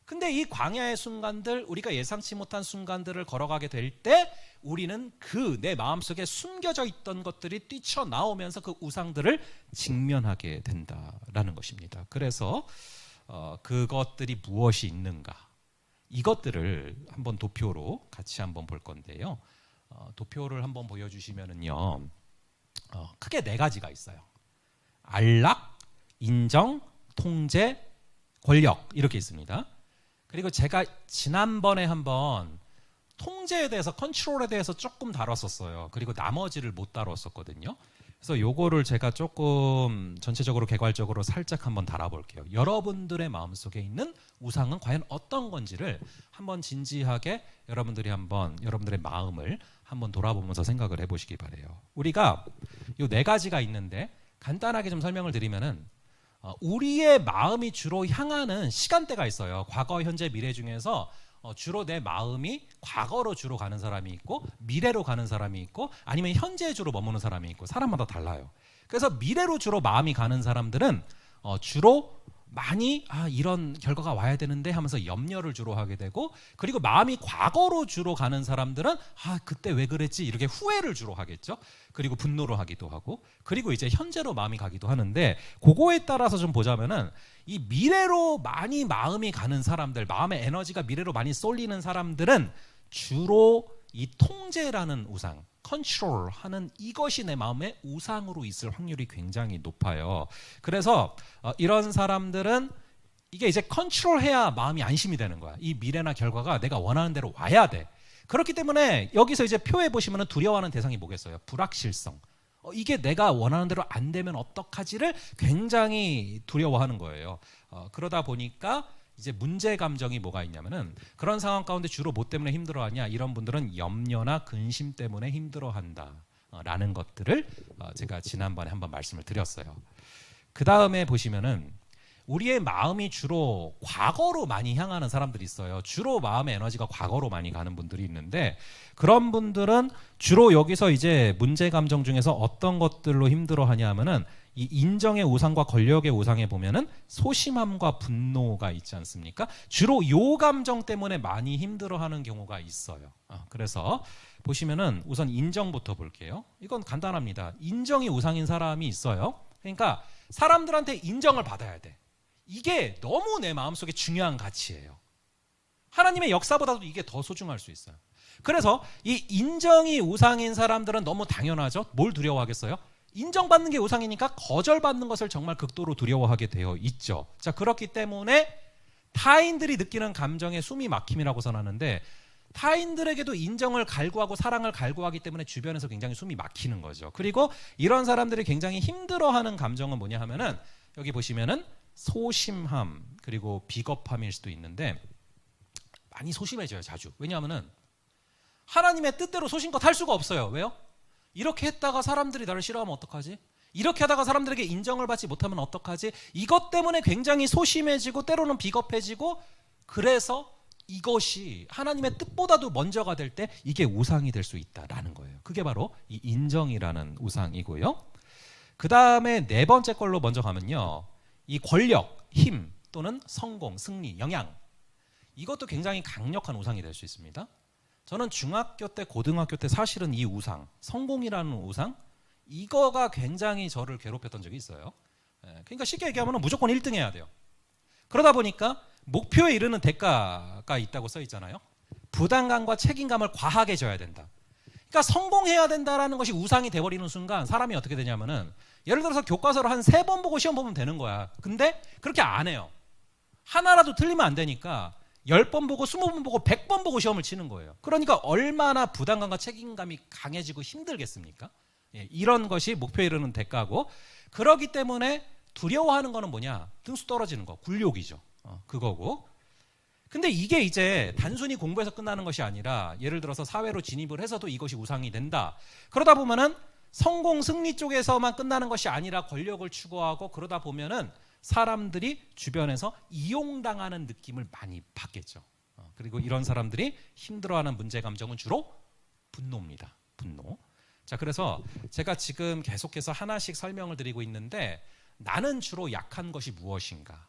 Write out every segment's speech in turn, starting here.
근데 이 광야의 순간들, 우리가 예상치 못한 순간들을 걸어가게 될 때 우리는 그 내 마음속에 숨겨져 있던 것들이 뛰쳐나오면서 그 우상들을 직면하게 된다라는 것입니다. 그래서 그것들이 무엇이 있는가, 이것들을 한번 도표로 같이 한번 볼 건데요. 도표를 한번 보여주시면은요, 크게 네 가지가 있어요. 안락, 인정, 통제, 권력, 이렇게 있습니다. 그리고 제가 지난번에 한번 통제에 대해서, 컨트롤에 대해서 조금 다뤘었어요. 그리고 나머지를 못 다뤘었거든요. 그래서 요거를 제가 조금 전체적으로 개괄적으로 살짝 한번 달아볼게요. 여러분들의 마음속에 있는 우상은 과연 어떤 건지를 한번 진지하게 여러분들이 한번 여러분들의 마음을 한번 돌아보면서 생각을 해보시기 바래요. 우리가 요 네 가지가 있는데 간단하게 좀 설명을 드리면은, 우리의 마음이 주로 향하는 시간대가 있어요. 과거, 현재, 미래 중에서 주로 내 마음이 과거로 주로 가는 사람이 있고, 미래로 가는 사람이 있고, 아니면 현재에 주로 머무는 사람이 있고, 사람마다 달라요. 그래서 미래로 주로 마음이 가는 사람들은 주로 많이 이런 결과가 와야 되는데 하면서 염려를 주로 하게 되고, 그리고 마음이 과거로 주로 가는 사람들은 그때 왜 그랬지 이렇게 후회를 주로 하겠죠. 그리고 분노를 하기도 하고, 그리고 이제 현재로 마음이 가기도 하는데, 그거에 따라서 좀 보자면은 이 미래로 많이 마음이 가는 사람들, 마음의 에너지가 미래로 많이 쏠리는 사람들은 주로 이 통제라는 우상, 컨트롤 하는 이것이 내 마음의 우상으로 있을 확률이 굉장히 높아요. 그래서 이런 사람들은 이게 이제 컨트롤해야 마음이 안심이 되는 거야. 이 미래나 결과가 내가 원하는 대로 와야 돼. 그렇기 때문에 여기서 이제 표에 보시면 두려워하는 대상이 뭐겠어요? 불확실성. 이게 내가 원하는 대로 안 되면 어떡하지를 굉장히 두려워하는 거예요. 그러다 보니까 이제 문제 감정이 뭐가 있냐면은, 그런 상황 가운데 주로 뭐 때문에 힘들어하냐, 이런 분들은 염려나 근심 때문에 힘들어한다 라는 것들을 제가 지난번에 한번 말씀을 드렸어요. 그 다음에 보시면은 우리의 마음이 주로 과거로 많이 향하는 사람들이 있어요. 주로 마음의 에너지가 과거로 많이 가는 분들이 있는데, 그런 분들은 주로 여기서 이제 문제 감정 중에서 어떤 것들로 힘들어하냐 하면은, 이 인정의 우상과 권력의 우상에 보면은 소심함과 분노가 있지 않습니까? 주로 요 감정 때문에 많이 힘들어하는 경우가 있어요. 그래서 보시면은 우선 인정부터 볼게요. 이건 간단합니다. 인정이 우상인 사람이 있어요. 그러니까 사람들한테 인정을 받아야 돼. 이게 너무 내 마음속에 중요한 가치예요. 하나님의 역사보다도 이게 더 소중할 수 있어요. 그래서 이 인정이 우상인 사람들은 너무 당연하죠. 뭘 두려워하겠어요? 인정받는 게 우상이니까 거절받는 것을 정말 극도로 두려워하게 되어 있죠. 자, 그렇기 때문에 타인들이 느끼는 감정에 숨이 막힘이라고 선하는데, 타인들에게도 인정을 갈구하고 사랑을 갈구하기 때문에 주변에서 굉장히 숨이 막히는 거죠. 그리고 이런 사람들이 굉장히 힘들어하는 감정은 뭐냐 하면은, 여기 보시면은 소심함, 그리고 비겁함일 수도 있는데, 많이 소심해져요, 자주. 왜냐하면은 하나님의 뜻대로 소신껏 할 수가 없어요. 왜요? 이렇게 했다가 사람들이 나를 싫어하면 어떡하지? 이렇게 하다가 사람들에게 인정을 받지 못하면 어떡하지? 이것 때문에 굉장히 소심해지고 때로는 비겁해지고, 그래서 이것이 하나님의 뜻보다도 먼저가 될 때 이게 우상이 될 수 있다라는 거예요. 그게 바로 이 인정이라는 우상이고요. 그 다음에 네 번째 걸로 먼저 가면요, 이 권력, 힘 또는 성공, 승리, 영향, 이것도 굉장히 강력한 우상이 될 수 있습니다. 저는 중학교 때, 고등학교 때 사실은 이 우상, 성공이라는 우상, 이거가 굉장히 저를 괴롭혔던 적이 있어요. 그러니까 쉽게 얘기하면 무조건 1등 해야 돼요. 그러다 보니까 목표에 이르는 대가가 있다고 써 있잖아요. 부담감과 책임감을 과하게 져야 된다. 그러니까 성공해야 된다라는 것이 우상이 돼버리는 순간 사람이 어떻게 되냐면은, 예를 들어서 교과서를 한 3번 보고 시험 보면 되는 거야. 근데 그렇게 안 해요. 하나라도 틀리면 안 되니까 10번 보고 20번 보고 100번 보고 시험을 치는 거예요. 그러니까 얼마나 부담감과 책임감이 강해지고 힘들겠습니까? 이런 것이 목표에 이르는 대가고, 그러기 때문에 두려워하는 거는 뭐냐? 등수 떨어지는 거, 굴욕이죠. 그거고. 근데 이게 이제 단순히 공부해서 끝나는 것이 아니라, 예를 들어서 사회로 진입을 해서도 이것이 우상이 된다. 그러다 보면은 성공, 승리 쪽에서만 끝나는 것이 아니라 권력을 추구하고, 그러다 보면은 사람들이 주변에서 이용당하는 느낌을 많이 받겠죠. 그리고 이런 사람들이 힘들어하는 문제 감정은 주로 분노입니다. 분노. 자, 그래서 제가 지금 계속해서 하나씩 설명을 드리고 있는데, 나는 주로 약한 것이 무엇인가?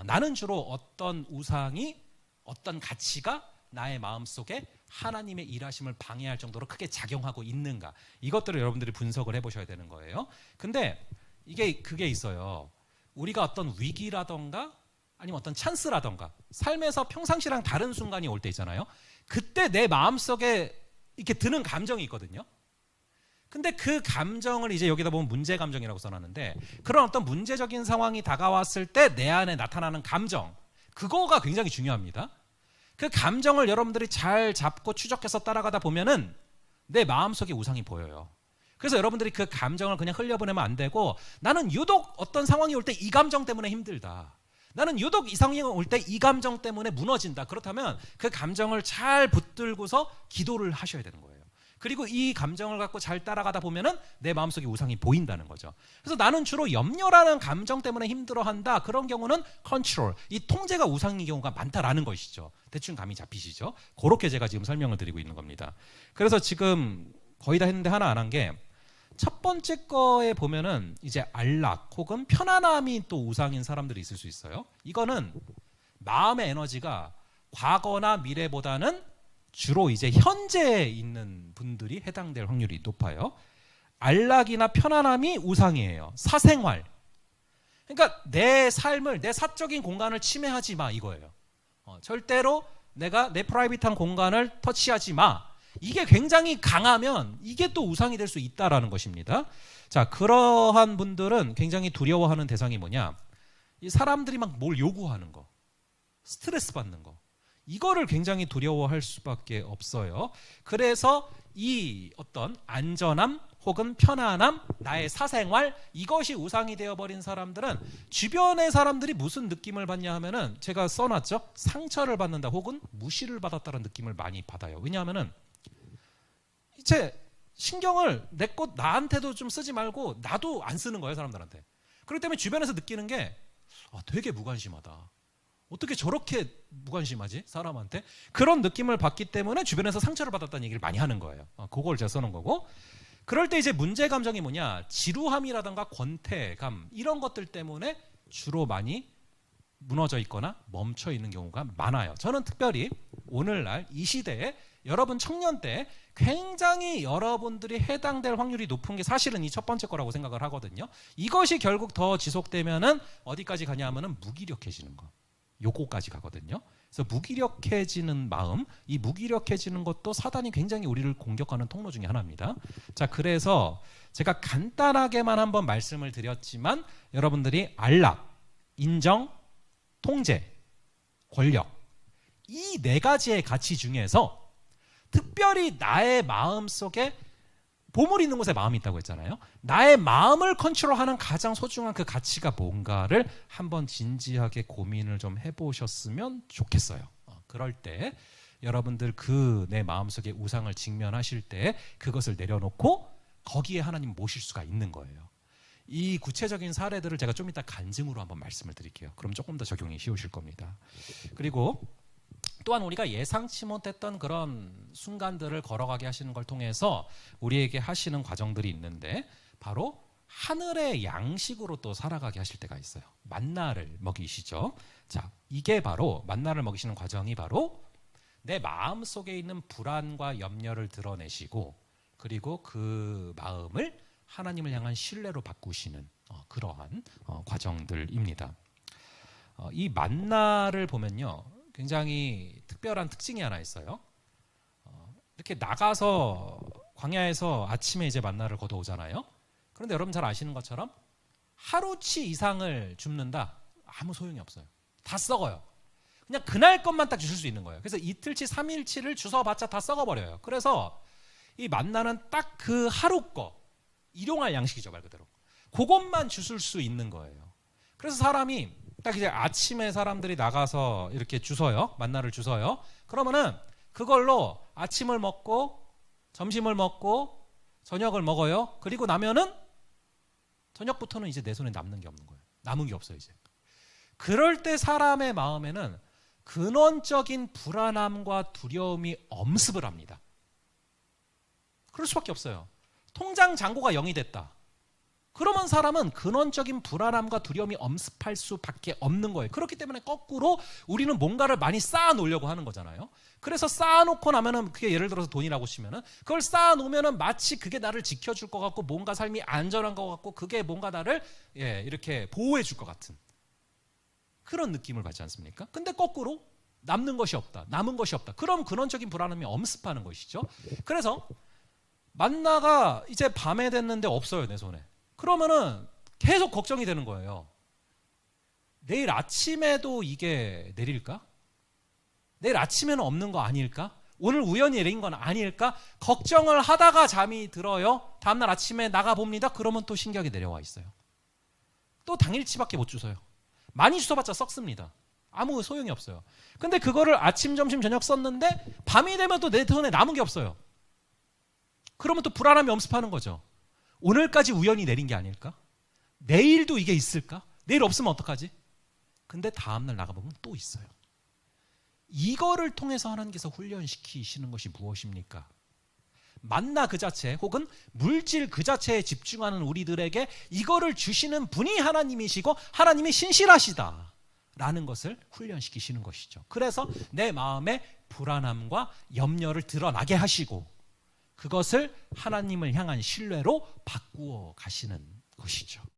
나는 주로 어떤 우상이 어떤 가치가 나의 마음속에 하나님의 일하심을 방해할 정도로 크게 작용하고 있는가, 이것들을 여러분들이 분석을 해보셔야 되는 거예요. 근데 그게 있어요. 우리가 어떤 위기라던가 아니면 어떤 찬스라던가 삶에서 평상시랑 다른 순간이 올 때 있잖아요. 그때 내 마음속에 이렇게 드는 감정이 있거든요. 근데 그 감정을 이제 여기다 보면 문제 감정이라고 써놨는데, 그런 어떤 문제적인 상황이 다가왔을 때 내 안에 나타나는 감정, 그거가 굉장히 중요합니다. 그 감정을 여러분들이 잘 잡고 추적해서 따라가다 보면은 내 마음속에 우상이 보여요. 그래서 여러분들이 그 감정을 그냥 흘려보내면 안 되고, 나는 유독 어떤 상황이 올 때 이 감정 때문에 힘들다, 나는 유독 이 상황이 올 때 이 감정 때문에 무너진다, 그렇다면 그 감정을 잘 붙들고서 기도를 하셔야 되는 거예요. 그리고 이 감정을 갖고 잘 따라가다 보면은 내 마음속에 우상이 보인다는 거죠. 그래서 나는 주로 염려라는 감정 때문에 힘들어한다, 그런 경우는 컨트롤, 이 통제가 우상인 경우가 많다라는 것이죠. 대충 감이 잡히시죠? 그렇게 제가 지금 설명을 드리고 있는 겁니다. 그래서 지금 거의 다 했는데 하나 안 한 게, 첫 번째 거에 보면은 이제 안락 혹은 편안함이 또 우상인 사람들이 있을 수 있어요. 이거는 마음의 에너지가 과거나 미래보다는 주로 이제 현재에 있는 분들이 해당될 확률이 높아요. 안락이나 편안함이 우상이에요. 사생활. 그러니까 내 삶을, 내 사적인 공간을 침해하지 마, 이거예요. 절대로 내가 내 프라이빗한 공간을 터치하지 마. 이게 굉장히 강하면 이게 또 우상이 될 수 있다라는 것입니다. 자, 그러한 분들은 굉장히 두려워하는 대상이 뭐냐? 이 사람들이 막 뭘 요구하는 거, 스트레스 받는 거, 이거를 굉장히 두려워할 수밖에 없어요. 그래서 이 어떤 안전함 혹은 편안함, 나의 사생활, 이것이 우상이 되어버린 사람들은 주변의 사람들이 무슨 느낌을 받냐 하면은, 제가 써놨죠. 상처를 받는다 혹은 무시를 받았다는 느낌을 많이 받아요. 왜냐하면은 이제 신경을 내껏 나한테도 좀 쓰지 말고 나도 안 쓰는 거예요, 사람들한테. 그렇기 때문에 주변에서 느끼는 게 되게 무관심하다, 어떻게 저렇게 무관심하지 사람한테, 그런 느낌을 받기 때문에 주변에서 상처를 받았다는 얘기를 많이 하는 거예요. 그걸 제가 써놓은 거고, 그럴 때 이제 문제 감정이 뭐냐, 지루함이라든가 권태감, 이런 것들 때문에 주로 많이 무너져 있거나 멈춰 있는 경우가 많아요. 저는 특별히 오늘날 이 시대에 여러분 청년 때 굉장히 여러분들이 해당될 확률이 높은 게 사실은 이 첫 번째 거라고 생각을 하거든요. 이것이 결국 더 지속되면은 어디까지 가냐 하면은 무기력해지는 거, 요거까지 가거든요. 그래서 무기력해지는 마음, 이 무기력해지는 것도 사단이 굉장히 우리를 공격하는 통로 중에 하나입니다. 자, 그래서 제가 간단하게만 한번 말씀을 드렸지만, 여러분들이 안락, 인정, 통제, 권력, 이 네 가지의 가치 중에서 특별히 나의 마음 속에 보물 있는 곳에 마음이 있다고 했잖아요. 나의 마음을 컨트롤하는 가장 소중한 그 가치가 뭔가를 한번 진지하게 고민을 좀 해보셨으면 좋겠어요. 그럴 때 여러분들 그 내 마음속의 우상을 직면하실 때 그것을 내려놓고 거기에 하나님 모실 수가 있는 거예요. 이 구체적인 사례들을 제가 좀 이따 간증으로 한번 말씀을 드릴게요. 그럼 조금 더 적용이 쉬우실 겁니다. 그리고 또한 우리가 예상치 못했던 그런 순간들을 걸어가게 하시는 걸 통해서 우리에게 하시는 과정들이 있는데, 바로 하늘의 양식으로 또 살아가게 하실 때가 있어요. 만나를 먹이시죠. 자, 이게 바로 만나를 먹이시는 과정이 바로 내 마음 속에 있는 불안과 염려를 드러내시고, 그리고 그 마음을 하나님을 향한 신뢰로 바꾸시는 그러한 과정들입니다. 이 만나를 보면요, 굉장히 특별한 특징이 하나 있어요. 이렇게 나가서 광야에서 아침에 이제 만나를 걷어오잖아요. 그런데 여러분 잘 아시는 것처럼 하루치 이상을 줍는다, 아무 소용이 없어요. 다 썩어요. 그냥 그날 것만 딱 주실 수 있는 거예요. 그래서 이틀치, 3일치를 주워봤자 다 썩어버려요. 그래서 이 만나는 딱 그 하루 거, 일용할 양식이죠, 말 그대로. 그것만 주실 수 있는 거예요. 그래서 사람이 딱 이제 아침에 사람들이 나가서 이렇게 주워요. 만나를 주워요. 그러면은 그걸로 아침을 먹고 점심을 먹고 저녁을 먹어요. 그리고 나면은 저녁부터는 이제 내 손에 남는 게 없는 거예요. 남은 게 없어요, 이제. 그럴 때 사람의 마음에는 근원적인 불안함과 두려움이 엄습을 합니다. 그럴 수밖에 없어요. 통장 잔고가 0이 됐다. 그러면 사람은 근원적인 불안함과 두려움이 엄습할 수밖에 없는 거예요. 그렇기 때문에 거꾸로 우리는 뭔가를 많이 쌓아 놓으려고 하는 거잖아요. 그래서 쌓아 놓고 나면은 그게 예를 들어서 돈이라고 치면은 그걸 쌓아 놓으면은 마치 그게 나를 지켜줄 것 같고 뭔가 삶이 안전한 것 같고 그게 뭔가 나를 이렇게 보호해 줄 것 같은 그런 느낌을 받지 않습니까? 근데 거꾸로 남는 것이 없다. 남은 것이 없다. 그럼 근원적인 불안함이 엄습하는 것이죠. 그래서 만나가 이제 밤에 됐는데 없어요, 내 손에. 그러면은 계속 걱정이 되는 거예요. 내일 아침에도 이게 내릴까? 내일 아침에는 없는 거 아닐까? 오늘 우연히 내린 건 아닐까? 걱정을 하다가 잠이 들어요. 다음날 아침에 나가봅니다. 그러면 또 신경이 내려와 있어요. 또 당일치밖에 못 주워요. 많이 주워봤자 썩습니다. 아무 소용이 없어요. 근데 그거를 아침, 점심, 저녁 썼는데 밤이 되면 또 내 손에 남은 게 없어요. 그러면 또 불안함이 엄습하는 거죠. 오늘까지 우연히 내린 게 아닐까? 내일도 이게 있을까? 내일 없으면 어떡하지? 근데 다음날 나가보면 또 있어요. 이거를 통해서 하나님께서 훈련시키시는 것이 무엇입니까? 만나 그 자체 혹은 물질 그 자체에 집중하는 우리들에게 이거를 주시는 분이 하나님이시고 하나님이 신실하시다 라는 것을 훈련시키시는 것이죠. 그래서 내 마음의 불안함과 염려를 드러나게 하시고 그것을 하나님을 향한 신뢰로 바꾸어 가시는 것이죠.